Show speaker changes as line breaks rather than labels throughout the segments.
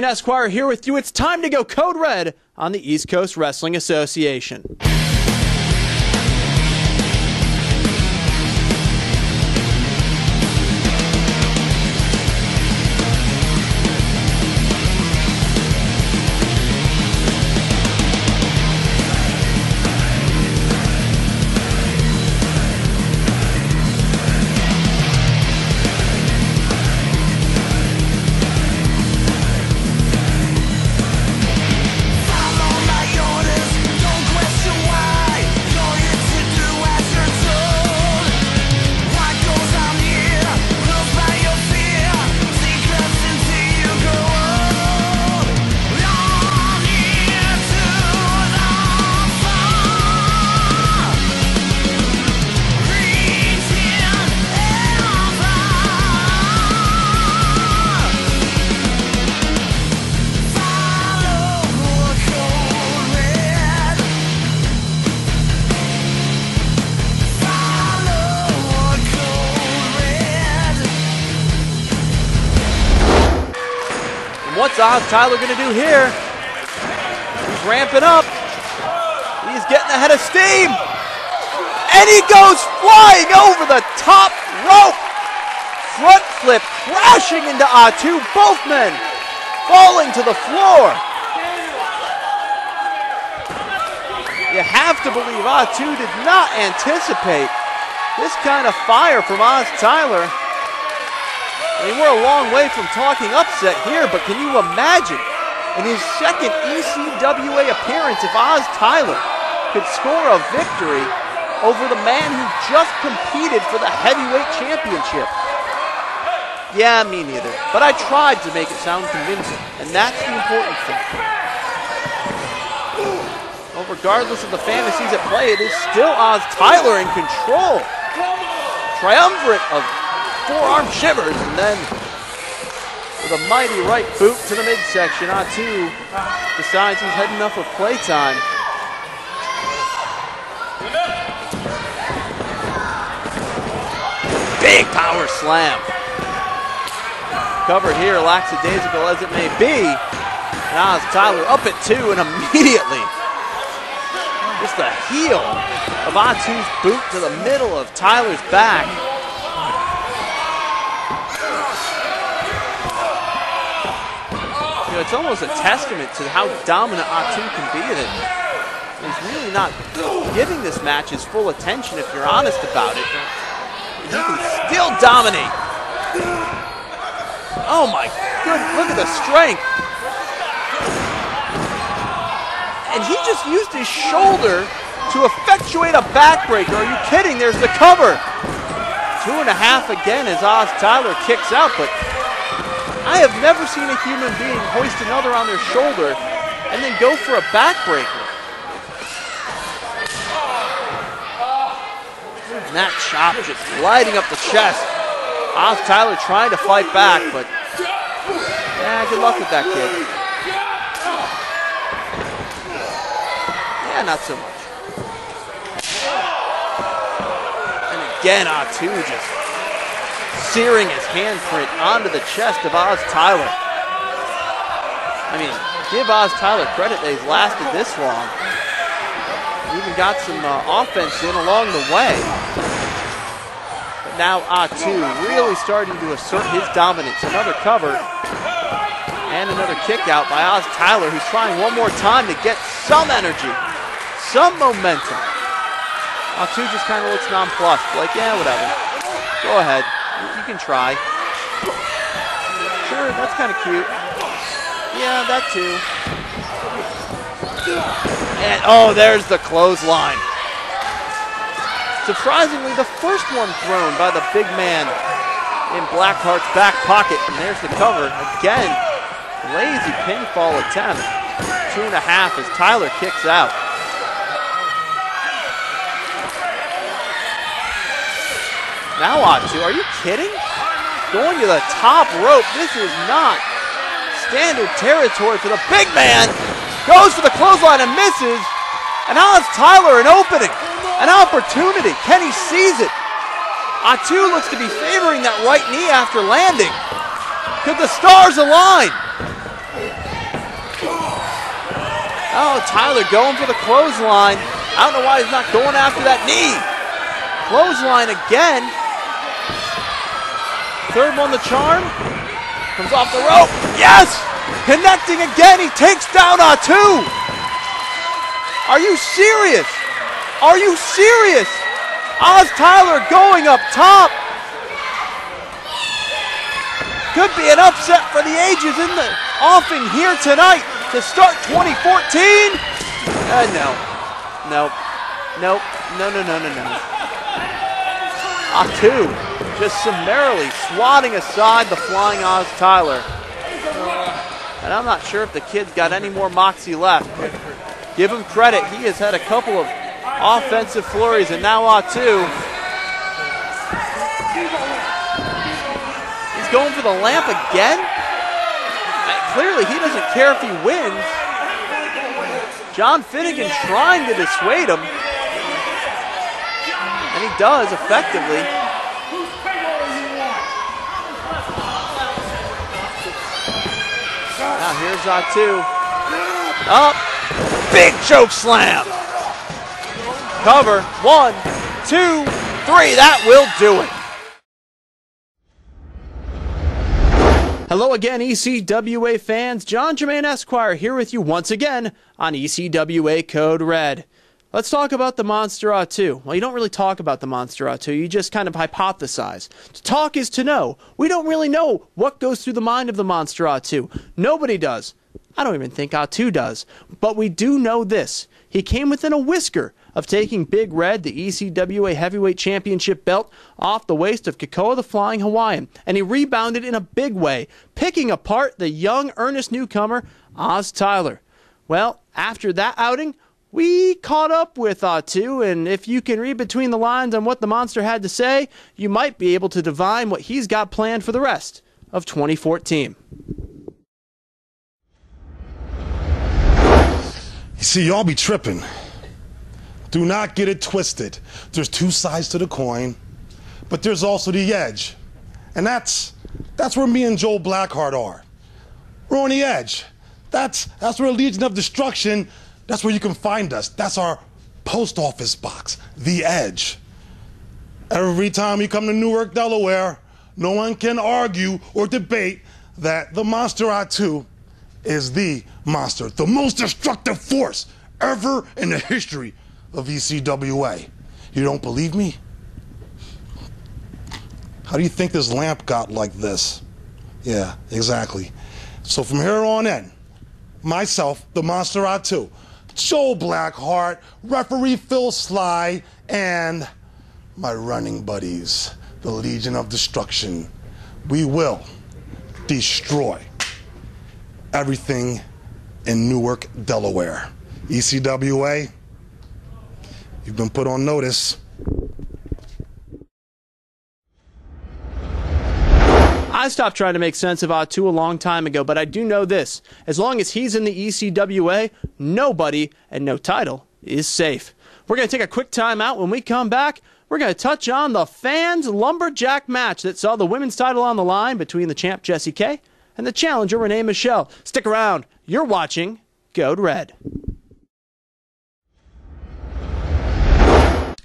Esquire here with you. It's time to go Code Red on the East Coast Wrestling Association. What's Oz Tyler going to do here? He's ramping up. He's getting ahead of steam. And he goes flying over the top rope. Front flip crashing into A2. Both men falling to the floor. You have to believe A2 did not anticipate this kind of fire from Oz Tyler. I mean, we're a long way from talking upset here, but can you imagine in his second ECWA appearance if Oz Tyler could score a victory over the man who just competed for the heavyweight championship? Yeah, me neither. But I tried to make it sound convincing, and that's the important thing. Well, regardless of the fantasies at play, it is still Oz Tyler in control. Triumvirate of forearm shivers, and then with a mighty right boot to the midsection, A2 decides he's had enough of playtime. Big power slam. Covered here, lackadaisical as it may be. And Oz Tyler up at 2, and immediately just the heel of A2's boot to the middle of Tyler's back. It's almost a testament to how dominant A2 can be that he's really not giving this match his full attention if you're honest about it. He can still dominate. Oh my goodness, look at the strength. And he just used his shoulder to effectuate a backbreaker. Are you kidding? There's the cover. 2.5 again as Oz Tyler kicks out, but I have never seen a human being hoist another on their shoulder and then go for a backbreaker. And that chop just lighting up the chest. Oz Tyler trying to fight back, but yeah, good luck with that, kid. Yeah, not so much. And again, A2 just searing his handprint onto the chest of Oz Tyler. I mean, give Oz Tyler credit that he's lasted this long. He even got some offense in along the way. But now A2 really starting to assert his dominance. Another cover and another kick out by Oz Tyler, who's trying one more time to get some energy, some momentum. A2 just kind of looks nonplussed, like, yeah, whatever. Go ahead. You can try. Sure, that's kind of cute. Yeah, that too. And oh, there's the clothesline. Surprisingly, the first one thrown by the big man in Blackheart's back pocket. And there's the cover. Again, lazy pinfall attempt. 2.5 as Tyler kicks out. Now A2, are you kidding? Going to the top rope. This is not standard territory for the big man. Goes for the clothesline and misses. And Oz Tyler an opening, an opportunity. Kenny sees it. A2 looks to be favoring that right knee after landing. Could the stars align? Oh, Tyler going for the clothesline. I don't know why he's not going after that knee. Clothesline again. Third one the charm. Comes off the rope. Yes! Connecting again. He takes down A2. Are you serious? Are you serious? Oz Tyler going up top. Could be an upset for the ages in the offing here tonight to start 2014. No. A2 just summarily swatting aside the flying Oz Tyler. And I'm not sure if the kid's got any more moxie left. But give him credit. He has had a couple of offensive flurries, and now A2. He's going for the lamp again? Clearly, he doesn't care if he wins. John Finnegan trying to dissuade him. And he does, effectively. Now here's A2. Up. Big choke slam. Cover. 1, 2, 3. That will do it. Hello again, ECWA fans. John Jermaine Esquire here with you once again on ECWA Code Red. Let's talk about the Monster A2. Well, you don't really talk about the Monster A2. You just kind of hypothesize. To talk is to know. We don't really know what goes through the mind of the Monster A2. Nobody does. I don't even think A2 does. But we do know this. He came within a whisker of taking Big Red, the ECWA Heavyweight Championship belt, off the waist of Kekoa the Flying Hawaiian, and he rebounded in a big way, picking apart the young, earnest newcomer, Oz Tyler. Well, after that outing, we caught up with A2, and if you can read between the lines on what the Monster had to say, you might be able to divine what he's got planned for the rest of 2014.
You see, y'all be tripping. Do not get it twisted. There's two sides to the coin, but there's also the edge. And that's where me and Joel Blackheart are. We're on the edge. That's where Legion of Destruction, that's where you can find us. That's our post office box, the edge. Every time you come to Newark, Delaware, no one can argue or debate that the Monster A2 is the monster, the most destructive force ever in the history of ECWA. You don't believe me? How do you think this lamp got like this? Yeah, exactly. So from here on in, myself, the Monster A2, Joel Blackheart, referee Phil Sly, and my running buddies, the Legion of Destruction, we will destroy everything in Newark, Delaware. ECWA, you've been put on notice.
I stopped trying to make sense of A2 a long time ago, but I do know this. As long as he's in the ECWA, nobody and no title is safe. We're going to take a quick time out. When we come back, we're going to touch on the fans' lumberjack match that saw the women's title on the line between the champ Jessie Kay and the challenger Renee Michelle. Stick around. You're watching Code Red.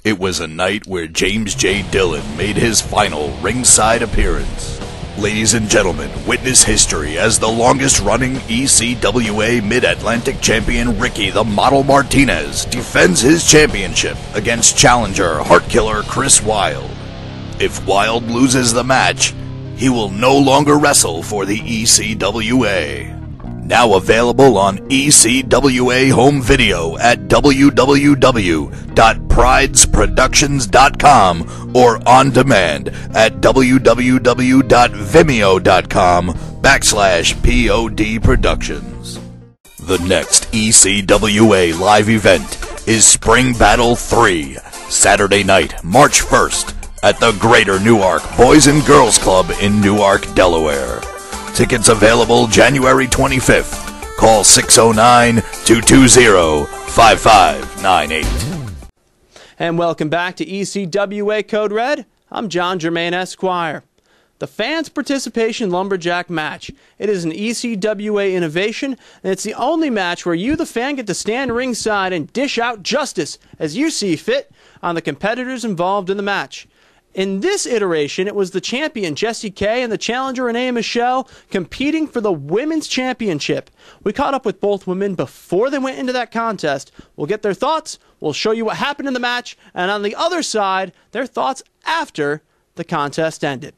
It was a night where James J. Dillon made his final ringside appearance. Ladies and gentlemen, witness history as the longest-running ECWA Mid-Atlantic champion Ricky the Model Martinez defends his championship against challenger Heartkiller Chris Wilde. If Wilde loses the match, he will no longer wrestle for the ECWA. Now available on ECWA home video at www.pridesproductions.com or on demand at www.vimeo.com/POD Productions. The next ECWA live event is Spring Battle 3, Saturday night, March 1st, at the Greater Newark Boys and Girls Club in Newark, Delaware. Tickets available January 25th. Call 609-220-5598.
And welcome back to ECWA Code Red. I'm John Jermaine Esquire. the Fans Participation Lumberjack match. It is an ECWA innovation, and it's the only match where you, the fan, get to stand ringside and dish out justice as you see fit on the competitors involved in the match. In this iteration, it was the champion Jessie Kay and the challenger Renee Michelle competing for the women's championship. We caught up with both women before they went into that contest. We'll get their thoughts, we'll show you what happened in the match, and on the other side, their thoughts after the contest ended.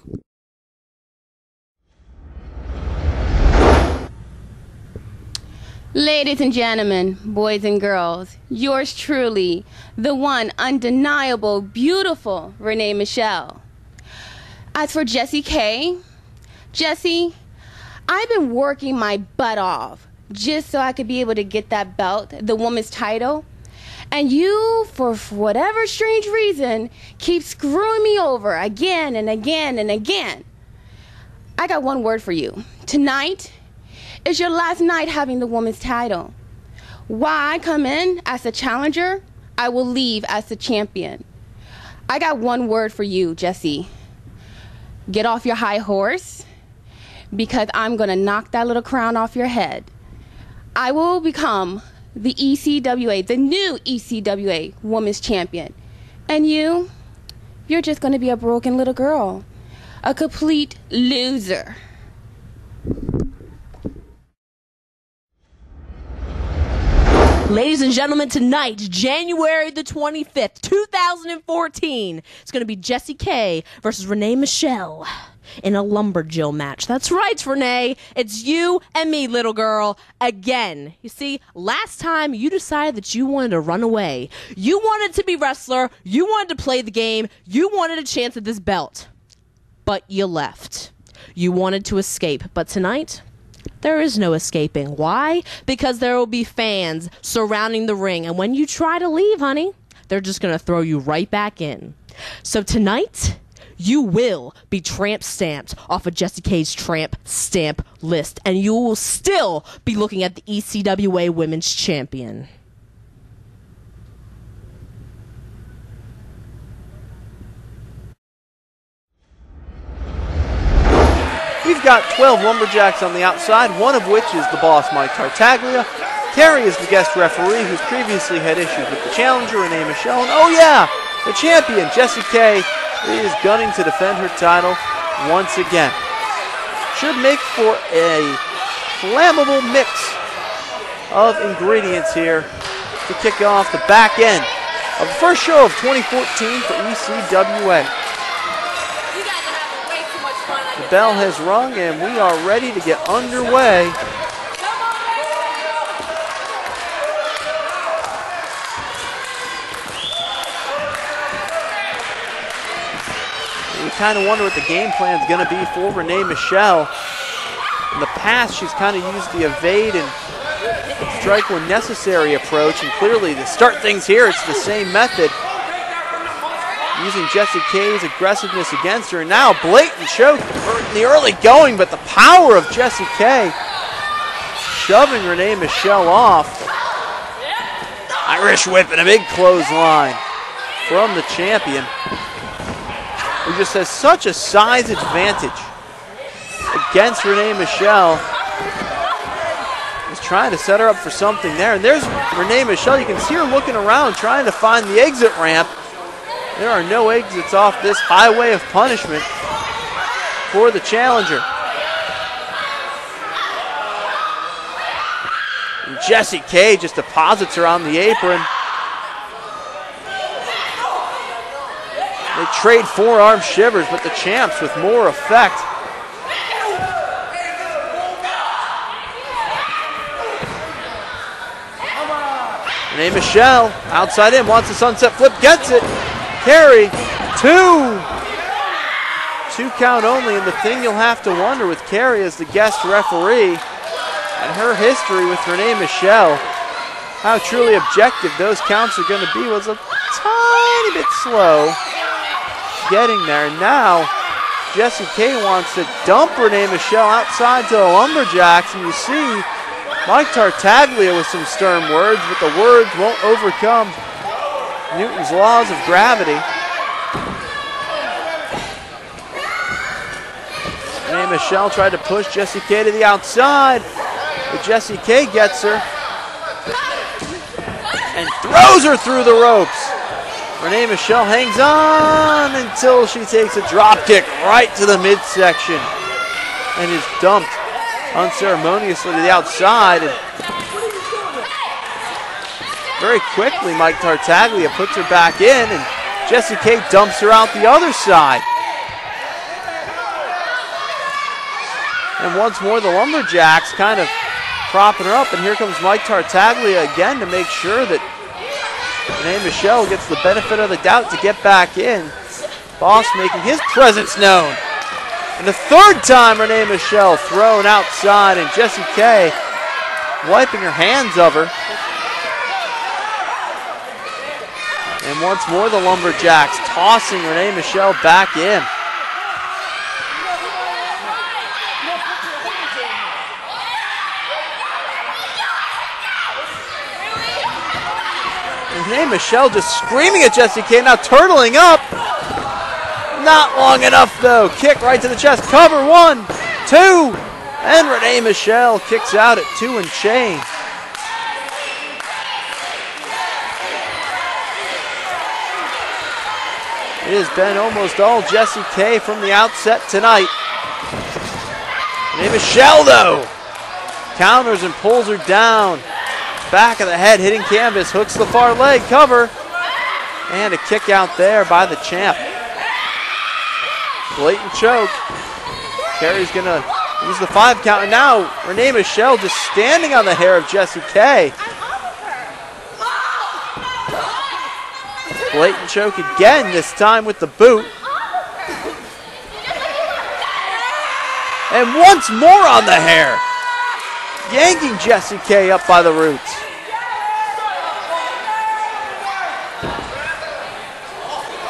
Ladies and gentlemen, boys and girls, yours truly, the one undeniable, beautiful Renee Michelle. As for Jessie Kay, Jessie, I've been working my butt off just so I could be able to get that belt, the woman's title. And you, for whatever strange reason, keep screwing me over again and again and again. I got one word for you. Tonight is your last night having the woman's title. While I come in as the challenger, I will leave as the champion. I got one word for you, Jessie. Get off your high horse, because I'm going to knock that little crown off your head. I will become the ECWA, the new ECWA Women's Champion. And you're just going to be a broken little girl, a complete loser.
Ladies and gentlemen, tonight, January the 25th, 2014, it's going to be Jessie Kay versus Renee Michelle in a lumberjill match. That's right, Renee. It's you and me, little girl, again. You see, last time you decided that you wanted to run away. You wanted to be wrestler. You wanted to play the game. You wanted a chance at this belt. But you left. You wanted to escape. But tonight, there is no escaping. Why? Because there will be fans surrounding the ring. And when you try to leave, honey, they're just going to throw you right back in. So tonight, you will be tramp stamped off of Jessie Kay's tramp stamp list. And you will still be looking at the ECWA Women's Champion.
We've got 12 Lumberjacks on the outside, one of which is the boss, Mike Tartaglia. Terry is the guest referee who's previously had issues with the challenger, Renee Michelle. And oh yeah, the champion, Jessie Kay, is gunning to defend her title once again. Should make for a flammable mix of ingredients here to kick off the back end of the first show of 2014 for ECWA. The bell has rung and we are ready to get underway. We kind of wonder what the game plan is going to be for Renee Michelle. In the past, she's kind of used the evade and strike when necessary approach, and clearly to start things here, it's the same method. Using Jessie Kay's aggressiveness against her. And now blatant choke in the early going, but the power of Jessie Kay shoving Renee Michelle off. Irish whip and a big clothesline from the champion, who just has such a size advantage against Renee Michelle. He's trying to set her up for something there. And there's Renee Michelle. You can see her looking around, trying to find the exit ramp. There are no exits off this highway of punishment for the challenger. And Jessie Kay just deposits her on the apron. They trade forearm shivers, but the champs with more effect. Renee Michelle, outside in, wants a sunset flip, gets it. Carry, two count only, and the thing you'll have to wonder with Carrie as the guest referee and her history with Renee Michelle, how truly objective those counts are going to be. Was a tiny bit slow getting there. And now Jessie Kay wants to dump Renee Michelle outside to the Lumberjacks, and you see Mike Tartaglia with some stern words, but the words won't overcome Newton's laws of gravity. Renee Michelle tried to push Jessie K to the outside, but Jessie K gets her and throws her through the ropes. Renee Michelle hangs on until she takes a drop kick right to the midsection and is dumped unceremoniously to the outside. And very quickly, Mike Tartaglia puts her back in, and Jessie K dumps her out the other side. And once more, the Lumberjacks kind of propping her up, and here comes Mike Tartaglia again to make sure that Renee Michelle gets the benefit of the doubt to get back in. Boss making his presence known. And the third time Renee Michelle thrown outside, and Jessie K wiping her hands of her. And once more the Lumberjacks tossing Renee Michelle back in. And Renee Michelle just screaming at Jessie K, now turtling up. Not long enough though. Kick right to the chest. Cover 1, 2. And Renee Michelle kicks out at 2 and change. It has been almost all Jessie K from the outset tonight. Renee Michelle, though, counters and pulls her down. Back of the head, hitting canvas, hooks the far leg, cover. And a kick out there by the champ. Blatant choke. Carrie's going to use the 5 count. And now Renee Michelle just standing on the hair of Jessie K. Blatant choke again, this time with the boot. And once more on the hair. Yanking Jessie K up by the roots.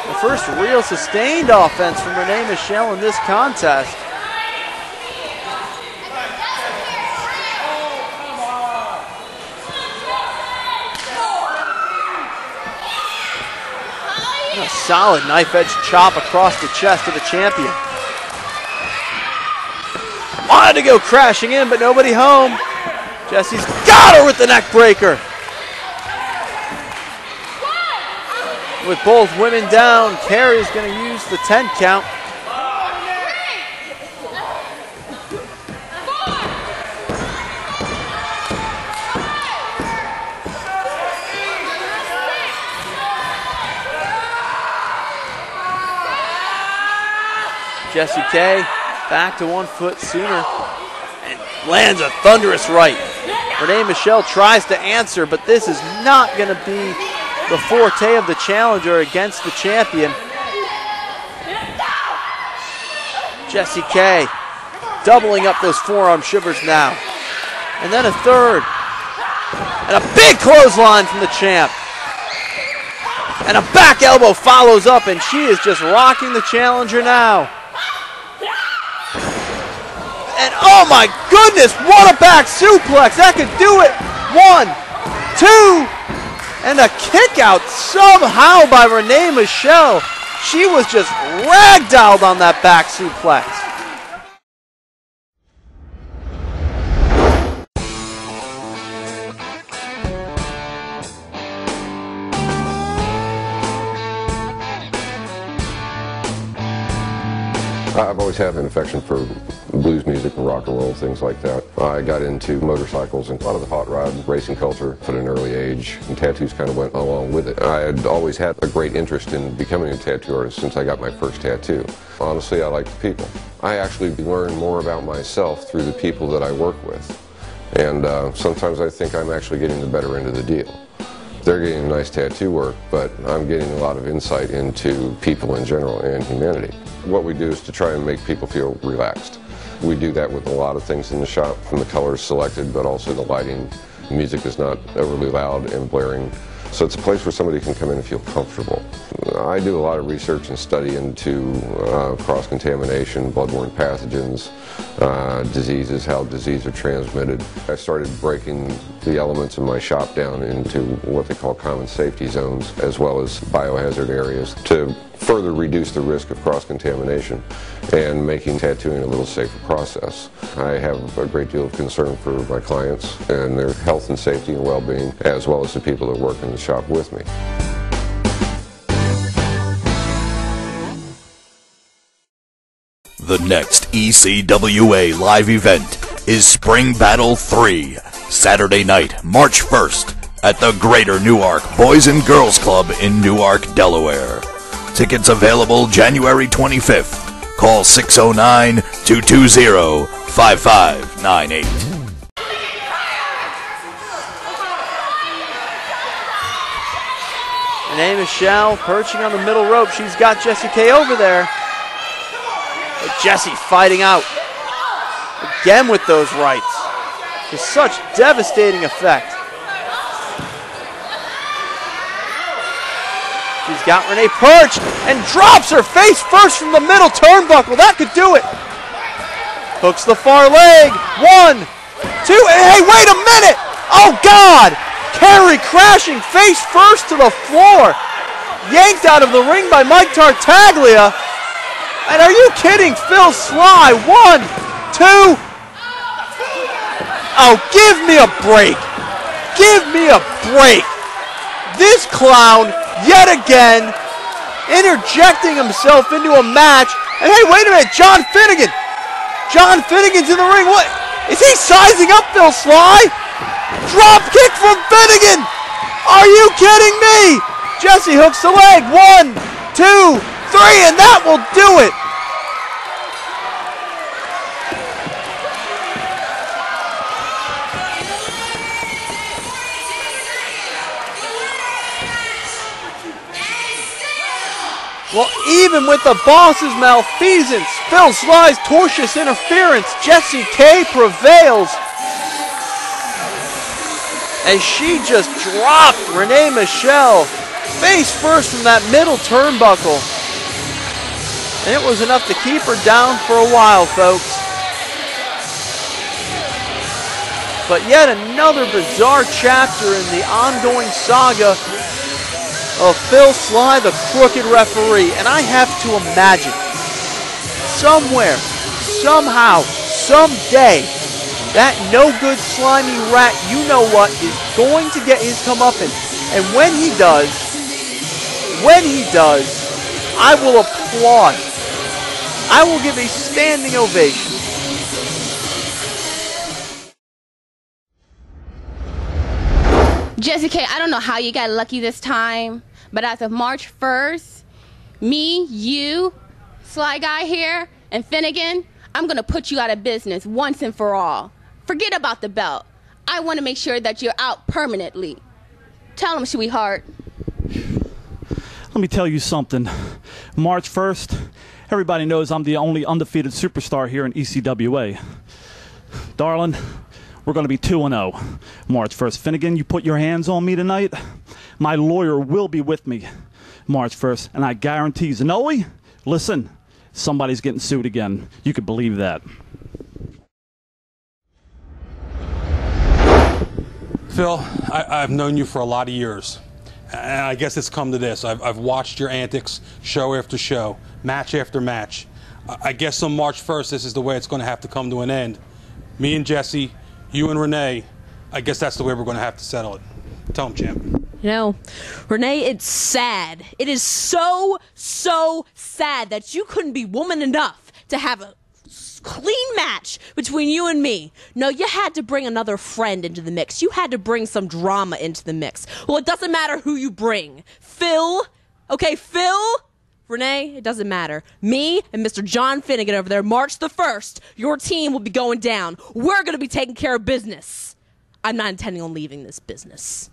The first real sustained offense from Renee Michelle in this contest. A solid knife-edge chop across the chest of the champion. Wanted to go crashing in, but nobody home. Jessie's got her with the neck breaker. With both women down, Carrie's going to use the 10 count. Jessie K back to 1 foot sooner and lands a thunderous right. Renee Michelle tries to answer, but this is not going to be the forte of the challenger against the champion. Jessie K doubling up those forearm shivers now. And then a third. And a big clothesline from the champ. And a back elbow follows up, and she is just rocking the challenger now. And oh my goodness, what a back suplex. That could do it. 1, 2, and a kick out somehow by Renee Michelle. She was just ragdolled on that back suplex.
I've always had an affection for blues music and rock and roll, things like that. I got into motorcycles and a lot of the hot rod racing culture at an early age, and tattoos kind of went along with it. I had always had a great interest in becoming a tattoo artist since I got my first tattoo. Honestly, I like the people. I actually learn more about myself through the people that I work with, and sometimes I think I'm actually getting the better end of the deal. They're getting nice tattoo work, but I'm getting a lot of insight into people in general and humanity. What we do is to try and make people feel relaxed. We do that with a lot of things in the shop, from the colors selected, but also the lighting. The music is not overly loud and blaring. So it's a place where somebody can come in and feel comfortable. I do a lot of research and study into cross-contamination, bloodborne pathogens, diseases, how diseases are transmitted. I started breaking the elements in my shop down into what they call common safety zones, as well as biohazard areas, to further reduce the risk of cross-contamination and making tattooing a little safer process. I have a great deal of concern for my clients and their health and safety and well-being, as well as the people that work in the shop with me.
The next ECWA live event is Spring Battle 3, Saturday night, March 1st, at the Greater Newark Boys and Girls Club in Newark, Delaware. Tickets available January 25th. Call 609-220-5598.
Renee Michelle perching on the middle rope. She's got Jessie K over there. But Jessie fighting out. Again with those rights. With such devastating effect. She's got Renee perched and drops her face first from the middle turnbuckle. That could do it. Hooks the far leg. 1, 2, hey, wait a minute! Oh, God! Carrie crashing face first to the floor. Yanked out of the ring by Mike Tartaglia. And are you kidding? Phil Sly. 1, 2. Oh, give me a break. Give me a break. This clown, yet again, interjecting himself into a match. And hey, wait a minute, John Finnegan. John Finnegan's in the ring. What? Is he sizing up Phil Sly? Drop kick from Finnegan. Are you kidding me? Jessie hooks the leg. 1, 2, 3, and that will do it. Well, even with the boss's malfeasance, Phil Sly's tortious interference, Jessie K prevails as she just dropped Renee Michelle face first from that middle turnbuckle. And it was enough to keep her down for a while, folks. But yet another bizarre chapter in the ongoing saga of Phil Sly, the crooked referee. And I have to imagine, somewhere, somehow, someday, that no-good slimy rat, you know what, is going to get his comeuppance. And when he does, I will applaud. I will give a standing ovation.
Jessie K, I don't know how you got lucky this time, but as of March 1st, me, you, Sly Guy here, and Finnegan, I'm going to put you out of business once and for all. Forget about the belt. I want to make sure that you're out permanently. Tell him, sweetheart.
Let me tell you something. March 1st, everybody knows I'm the only undefeated superstar here in ECWA. Darling, we're going to be 2-0 March 1st. Finnegan, you put your hands on me tonight, my lawyer will be with me March 1st, and I guarantee Zanoe, listen, somebody's getting sued again. You could believe that.
Phil, I've known you for a lot of years, and I guess it's come to this. I've watched your antics show after show, match after match. I guess on March 1st, this is the way it's going to have to come to an end. Me and Jessie, you and Renee, I guess that's the way we're going to have to settle it. Tell him, champ.
You know, Renee, it's sad. It is so, so sad that you couldn't be woman enough to have a clean match between you and me. No, you had to bring another friend into the mix. You had to bring some drama into the mix. Well, it doesn't matter who you bring. Phil, okay, Phil, Renee, it doesn't matter. Me and Mr. John Finnegan over there, March the 1st, your team will be going down. We're going to be taking care of business. I'm not intending on leaving this business.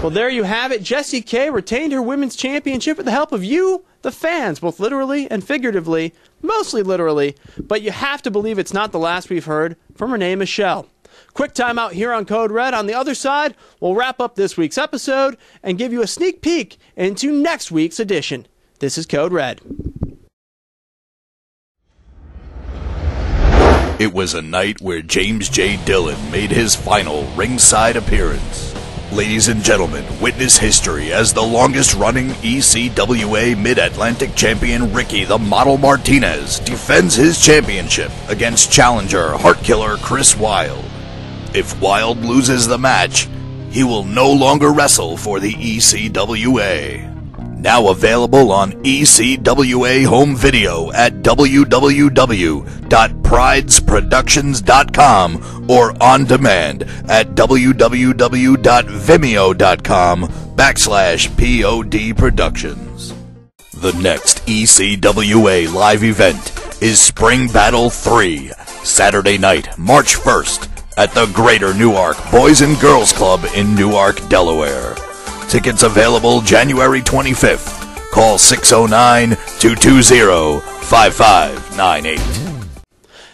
Well, there you have it. Jessie K retained her women's championship with the help of you, the fans, both literally and figuratively, mostly literally. But you have to believe it's not the last we've heard from Renee Michelle. Quick timeout here on Code Red. On the other side, we'll wrap up this week's episode and give you a sneak peek into next week's edition. This is Code Red.
It was a night where James J. Dillon made his final ringside appearance. Ladies and gentlemen, witness history as the longest-running ECWA Mid-Atlantic champion Ricky the Model Martinez defends his championship against challenger Heartkiller Chris Wilde. If Wilde loses the match, he will no longer wrestle for the ECWA. Now available on ECWA home video at www.pridesproductions.com or on demand at www.vimeo.com/POD Productions. The next ECWA live event is Spring Battle 3, Saturday night, March 1st, at the Greater Newark Boys and Girls Club in Newark, Delaware. Tickets available January 25th. Call 609-220-5598.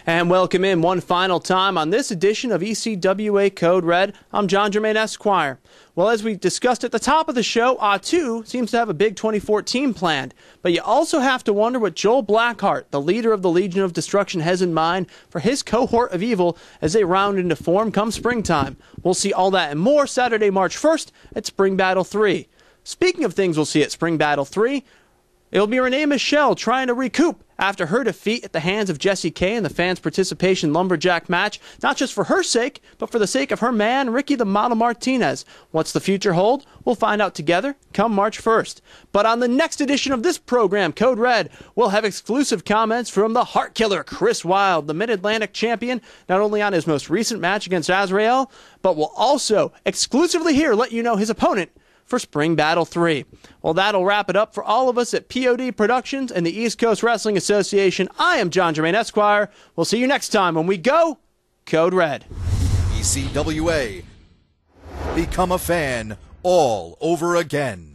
And welcome in one final time on this edition of ECWA Code Red. I'm John Germain Esquire. Well, as we discussed at the top of the show, A2 seems to have a big 2014 planned. But you also have to wonder what Joel Blackheart, the leader of the Legion of Destruction, has in mind for his cohort of evil as they round into form come springtime. We'll see all that and more Saturday, March 1st at Spring Battle 3. Speaking of things we'll see at Spring Battle 3, it'll be Renee Michelle trying to recoup after her defeat at the hands of Jessie K in the fans' participation lumberjack match, not just for her sake, but for the sake of her man, Ricky the Model Martinez. What's the future hold? We'll find out together come March 1st. But on the next edition of this program, Code Red, we'll have exclusive comments from the Heartkiller Chris Wilde, the Mid-Atlantic champion, not only on his most recent match against Azrael, but we'll also exclusively here let you know his opponent for Spring Battle 3. Well, that'll wrap it up for all of us at POD Productions and the East Coast Wrestling Association. I am John Germain Esquire. We'll see you next time when we go Code Red.
ECWA. Become a fan all over again.